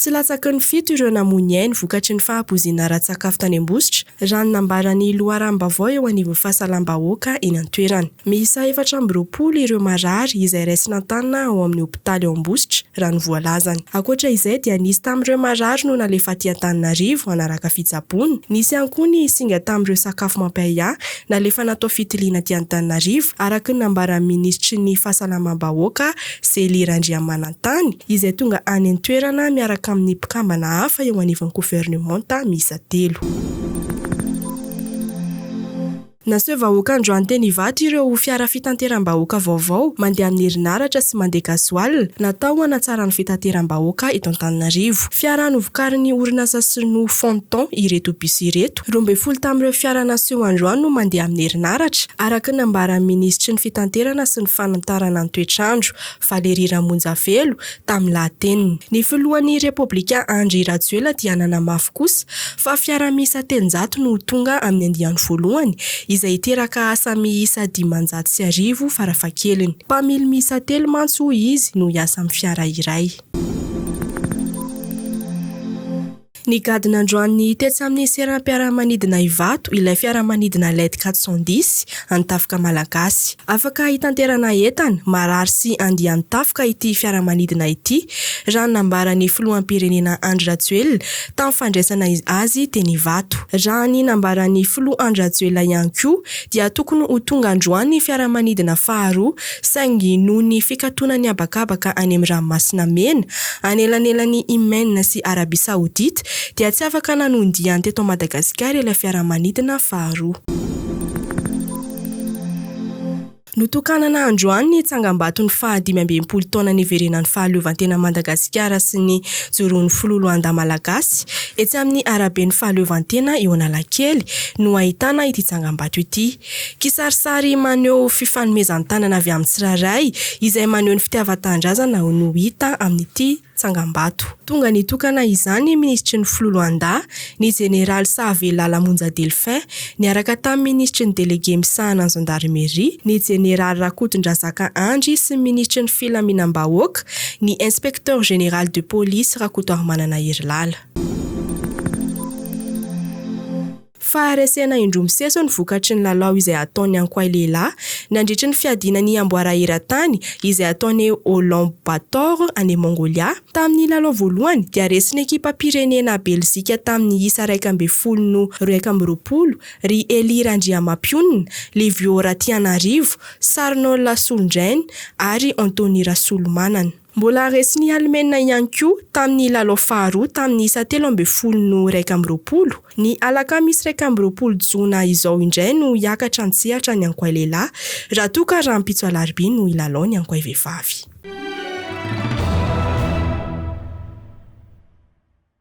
Tsy latsaky ny fito ireo namoy ainy vokatry ny fahapoizinana ara-tsakafo tany Ambositra, raha nambarany loharam-baovao eo anivon'ny FAHASALAMAM-BAHOAKA eny an-toerana. Miisa 420 ireo marary izay raisina tanana ao amin'ny hopitaly ao Ambositra raha ny voalazany. Ankoatra izay dia nisy tamin'ireo marary no nalefa aty Antananarivo anaraka fitsaboana. Nisy ihany koa ny singa tamin'ireo sakafo mampaia nalefa natao fitiliana aty Antananarivo araka ny nambaran'ny ministry ny FAHASALAMAM-BAHOAKA tany izay tonga any an-toerana miaraka amin'ny mpikambana hafa eo anivon'ny gouvernemanta miisa 3. Naseho vahoaka androany teny Ivato ireo fiara FITATERAM-BAHOAKA vaovao mandeha amin'ny herinaratra sy mandeha gasoil natao hanatsaran'ny FITATERAM-BAHOAKA eto Antananarivo. Fiara novokarin'ny orinasa sy no fonton ireto bus ireto. 12 tamin'ireo fiara Naseho androany no mandeha amin'ny herinaratra araka ny nambaran'ny ministry ny fitaterana sy ny fanantarana ny toetrandro Valeriram-Monjavelo tamin'ny lahateny. Ny filohan'ny Republika Andry Rajoelina dia nanamafy kosa fa fiara miisa 800 no tonga amin'ny andiany voalohany izay teraka asa miisa 510 farafahakeliny. Mpamily miisa 3 mantso izy no hiasa amin'ny fiara iray. Nigadona androany tetsy amin'ny seranam-piaramanidina Ivato ilay fiaramanidina LED 410 an-tafika malagasy. Afaka hitanterana entana, marary sy andiany tafika ity fiaramanidina ity raha nambaran'ny filoham-pirenena Andry Rajoelina tamin'ny fandraisana azy teny Ivato. Raha ny nambaran'ny filoha Andry Rajoelina ihany koa dia tokony ho tonga androany fiaramanidina faharoa saingy noho ny fikatonan'ny habakabaka any amin'ny ranomasina mena anelanelan'ny Imen sy Arabia Saodita dia tsy afaka nanondiany teto Madagasikara ilay fiaramanidina faharoa. Notokanana androany ny tsangambaton'ny 15 taonan'ny niverenan'ny fahaleovantena Madagasikara sy ny joroan'ny filolohan-dahy malagasy etsy amin'ny araben'ny fahaleovantena eo Analakely no ahitana ity tsangambato ity. Kisarisary maneho fifanomezan-tanana avy amin'ny tsiraray izay maneho ny fitiavan-tanindrazana no hita amin'ity tsangambato. Tonga nitokana izany ministry ny filolohan-dahy ny Général Savelala Monja Delphin niaraka tamin'ny ministry ny délégué misahana ny gendarmerie ny Général Rakotondrazaka Andry sy ministry ny filaminam-bahoaka ny inspecteur général de police Rakotoarimanana Herilala. Faharesena indromiseso ny vokatry ny lalao izay ataon'ny ankoay lehilahy nandritra ny fiadinany amboara eran-tany izay ataony Olona any Mongolia. Tamin'ny lalao voalohany dia resin'ny ekipa pirenena Belzika tamin'ny isa 12-20 ry Elirandriamapionina, Livio Ratianarivo, Sarnola Solondrainy ary Antony Rasolomanana. Mbola resin'ny Alemaina ihany koa tamin'ny lalao faharoa tamin'ny isa 13-20 ny alakamisy 20 Jona izao indray no hiakatra ny tsehatra ny ankoay lehilahy raha toa ka raha ampitso alarobia no ilalao ny ankoay vehivavy.